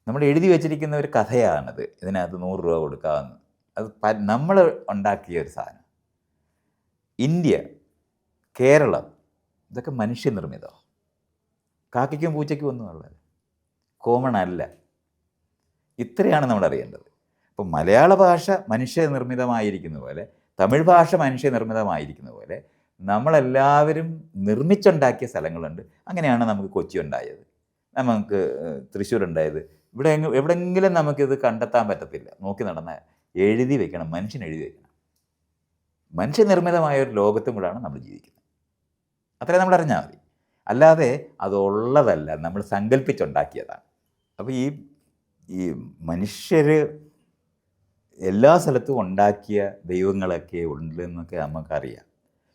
നമ്മൾ എഴുതി വെച്ചിരിക്കുന്ന ഒരു കഥയാണത്. ഇതിനകത്ത് 100 രൂപ കൊടുക്കാമെന്ന്. അത് നമ്മൾ ഉണ്ടാക്കിയ ഒരു സാധനം. ഇന്ത്യ, കേരളം ഇതൊക്കെ മനുഷ്യനിർമ്മിതമാണ്. കാക്കയ്ക്കും പൂച്ചയ്ക്കും ഒന്നും ഉള്ളത് കോമൺ അല്ല. ഇത്രയാണ് നമ്മൾ അറിയേണ്ടത്. അപ്പോൾ മലയാള ഭാഷ മനുഷ്യനിർമ്മിതമായിരിക്കുന്ന പോലെ, തമിഴ് ഭാഷ മനുഷ്യനിർമ്മിതമായിരിക്കുന്ന പോലെ നമ്മളെല്ലാവരും നിർമ്മിച്ചുണ്ടാക്കിയ സ്ഥലങ്ങളുണ്ട്. അങ്ങനെയാണ് നമുക്ക് കൊച്ചി ഉണ്ടായത്, നമുക്ക് തൃശ്ശൂർ ഉണ്ടായത്. ഇവിടെ എവിടെയെങ്കിലും നമുക്കിത് കണ്ടെത്താൻ പറ്റത്തില്ല. നോക്കി നടന്നാൽ എഴുതി വെക്കണം, മനുഷ്യൻ എഴുതി വെക്കണം. മനുഷ്യനിർമ്മിതമായ ഒരു ലോകത്തും കൂടാണ് നമ്മൾ ജീവിക്കുന്നത്. അത്രയും നമ്മൾ അറിഞ്ഞാൽ മതി. അല്ലാതെ അതുള്ളതല്ല, നമ്മൾ സങ്കല്പിച്ചുണ്ടാക്കിയതാണ്. അപ്പോൾ ഈ മനുഷ്യർ എല്ലാ സ്ഥലത്തും ഉണ്ടാക്കിയ ദൈവങ്ങളൊക്കെ ഉണ്ടെന്നൊക്കെ നമുക്കറിയാം.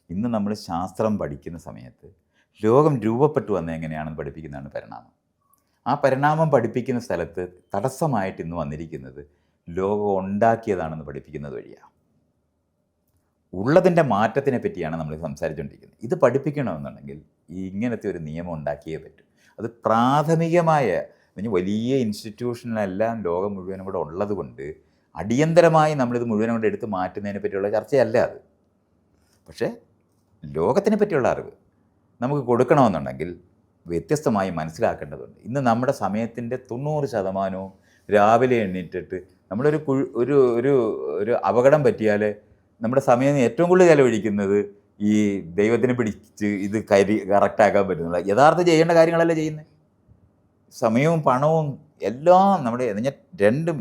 ഇന്ന് നമ്മൾ ശാസ്ത്രം പഠിക്കുന്ന സമയത്ത് ലോകം രൂപപ്പെട്ടു വന്നത് എങ്ങനെയാണെന്ന് പഠിപ്പിക്കുന്നതാണ് പരിണാമം. ആ പരിണാമം പഠിപ്പിക്കുന്ന സ്ഥലത്ത് തടസ്സമായിട്ട് ഇന്ന് വന്നിരിക്കുന്നത് ലോകം ഉണ്ടാക്കിയതാണെന്ന് പഠിപ്പിക്കുന്നത് വഴിയാണ്. ഉള്ളതിൻ്റെ മാറ്റത്തിനെ പറ്റിയാണ് നമ്മൾ സംസാരിച്ചുകൊണ്ടിരിക്കുന്നത്. ഇത് പഠിപ്പിക്കണമെന്നുണ്ടെങ്കിൽ ഇങ്ങനത്തെ ഒരു നിയമം ഉണ്ടാക്കിയേ പറ്റൂ. അത് പ്രാഥമികമായ വലിയ ഇൻസ്റ്റിറ്റ്യൂഷനിലെല്ലാം ലോകം മുഴുവനും കൂടെ ഉള്ളത് കൊണ്ട് അടിയന്തരമായി നമ്മളിത് മുഴുവനും കൂടെ എടുത്ത് മാറ്റുന്നതിനെ പറ്റിയുള്ള ചർച്ചയല്ല അത്. പക്ഷേ ലോകത്തിനെ പറ്റിയുള്ള അറിവ് നമുക്ക് കൊടുക്കണമെന്നുണ്ടെങ്കിൽ വ്യത്യസ്തമായി മനസ്സിലാക്കേണ്ടതുണ്ട്. ഇന്ന് നമ്മുടെ സമയത്തിൻ്റെ 90% രാവിലെ എണ്ണീറ്റിട്ട് നമ്മളൊരു ഒരു അപകടം പറ്റിയാൽ നമ്മുടെ സമയം ഏറ്റവും കൂടുതൽ ചിലവഴിക്കുന്നത് ഈ ദൈവത്തിനെ പിടിച്ച് ഇത് കറക്റ്റാക്കാൻ പറ്റുന്നില്ല. യഥാർത്ഥം ചെയ്യേണ്ട കാര്യങ്ങളല്ല ചെയ്യുന്നത്. സമയവും പണവും എല്ലാം നമ്മുടെ രണ്ടും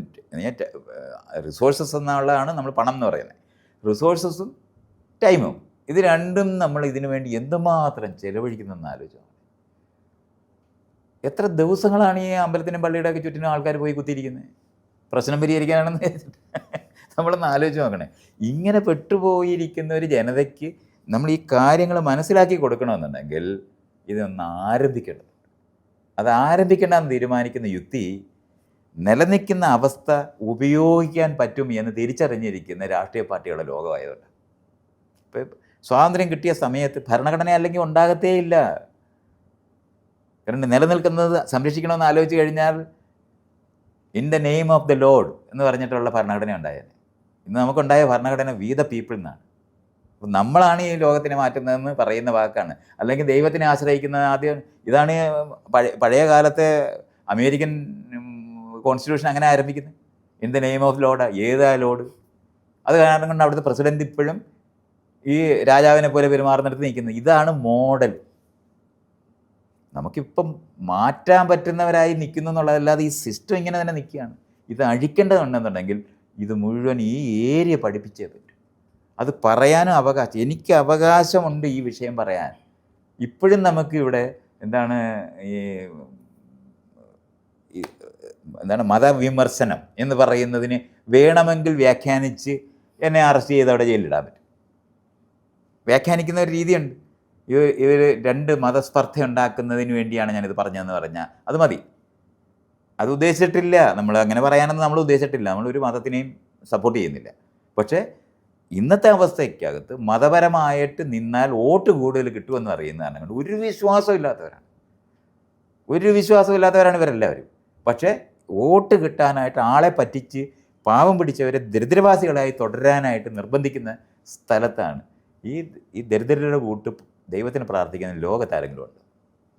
റിസോഴ്സസ് എന്നുള്ളതാണ് നമ്മൾ പണം എന്ന് പറയുന്നത്. റിസോഴ്സസും ടൈമും ഇത് രണ്ടും നമ്മൾ ഇതിനു വേണ്ടി എന്തുമാത്രം ചിലവഴിക്കുന്നതെന്ന് ആലോചിച്ചു. എത്ര ദിവസങ്ങളാണ് ഈ അമ്പലത്തിനും പള്ളിയുടെ ഒക്കെ ചുറ്റിനും ആൾക്കാർ പോയി കുത്തിയിരിക്കുന്നത് പ്രശ്നം പരിഹരിക്കാനാണെന്ന് നമ്മളൊന്ന് ആലോചിച്ച് നോക്കണേ. ഇങ്ങനെ പെട്ടുപോയിരിക്കുന്ന ഒരു ജനതയ്ക്ക് നമ്മൾ ഈ കാര്യങ്ങൾ മനസ്സിലാക്കി കൊടുക്കണമെന്നുണ്ടെങ്കിൽ ഇതൊന്ന് ആരംഭിക്കേണ്ടതുണ്ട്. അത് ആരംഭിക്കേണ്ടെന്ന് തീരുമാനിക്കുന്ന യുക്തി നിലനിൽക്കുന്ന അവസ്ഥ ഉപയോഗിക്കാൻ പറ്റും എന്ന് തിരിച്ചറിഞ്ഞിരിക്കുന്ന രാഷ്ട്രീയ പാർട്ടികളുടെ ലോകമായതുകൊണ്ട്. ഇപ്പം സ്വാതന്ത്ര്യം കിട്ടിയ സമയത്ത് ഭരണഘടന അല്ലെങ്കിൽ ഉണ്ടാകത്തേ ഇല്ല. കാരണം നിലനിൽക്കുന്നത് സംരക്ഷിക്കണമെന്ന് ആലോചിച്ച് കഴിഞ്ഞാൽ in the name of the load എന്ന് പറഞ്ഞിട്ടുള്ള ഭരണഘടന ഉണ്ടായത്. ഇന്ന് നമുക്കുണ്ടായ ഭരണഘടന വി ദ പീപ്പിൾ എന്നാണ്. അപ്പം നമ്മളാണ് ഈ ലോകത്തിനെ മാറ്റുന്നതെന്ന് പറയുന്ന വാക്കാണ്. അല്ലെങ്കിൽ ദൈവത്തിനെ ആശ്രയിക്കുന്നത് ആദ്യം ഇതാണ്. പഴയ കാലത്തെ അമേരിക്കൻ കോൺസ്റ്റിറ്റ്യൂഷൻ അങ്ങനെ ആരംഭിക്കുന്നത് in the name of load. ഏതാ ലോഡ്? അത് കാരണം കൊണ്ട് അവിടുത്തെ പ്രസിഡന്റ് ഇപ്പോഴും ഈ രാജാവിനെ പോലെ പെരുമാറുന്നിടത്ത് നിൽക്കുന്നത്. ഇതാണ് മോഡൽ. നമുക്കിപ്പം മാറ്റാൻ പറ്റുന്നവരായി നിൽക്കുന്നു എന്നുള്ളതല്ലാതെ ഈ സിസ്റ്റം ഇങ്ങനെ തന്നെ നിൽക്കുകയാണ്. ഇത് അഴിക്കേണ്ടതുണ്ടെന്നുണ്ടെങ്കിൽ ഇത് മുഴുവൻ ഈ ഏരിയ പഠിപ്പിച്ചേ പറ്റും. അത് പറയാനും അവകാശം, എനിക്ക് അവകാശമുണ്ട് ഈ വിഷയം പറയാൻ. ഇപ്പോഴും നമുക്ക് ഇവിടെ മതവിമർശനം എന്ന് പറയുന്നതിന് വേണമെങ്കിൽ വ്യാഖ്യാനിച്ച് എന്നെ അറസ്റ്റ് ചെയ്ത് അവിടെ ജയിലിടാൻ പറ്റും. വ്യാഖ്യാനിക്കുന്ന ഒരു രീതിയുണ്ട്. ഇവർ രണ്ട് മതസ്പർദ്ധ ഉണ്ടാക്കുന്നതിന് വേണ്ടിയാണ് ഞാനിത് പറഞ്ഞതെന്ന് പറഞ്ഞാൽ അത് മതി. അത് ഉദ്ദേശിച്ചിട്ടില്ല, നമ്മൾ അങ്ങനെ പറയാനൊന്നും നമ്മൾ ഉദ്ദേശിച്ചിട്ടില്ല. നമ്മളൊരു മതത്തിനെയും സപ്പോർട്ട് ചെയ്യുന്നില്ല. പക്ഷേ ഇന്നത്തെ അവസ്ഥയ്ക്കകത്ത് മതപരമായിട്ട് നിന്നാൽ വോട്ട് കൂടുതൽ കിട്ടുമെന്ന് അറിയുന്നതാണ് കൊണ്ട് ഒരു വിശ്വാസമില്ലാത്തവരാണ് ഇവരെല്ലാവരും. പക്ഷേ വോട്ട് കിട്ടാനായിട്ട് ആളെ പറ്റിച്ച് പാവം പിടിച്ചവരെ ദരിദ്രവാസികളായി തുടരാനായിട്ട് നിർബന്ധിക്കുന്ന സ്ഥലത്താണ് ഈ ദരിദ്രരുടെ കൂട്ട് ദൈവത്തിന് പ്രാർത്ഥിക്കുന്ന ലോകത്താരെങ്കിലും ഉണ്ട്.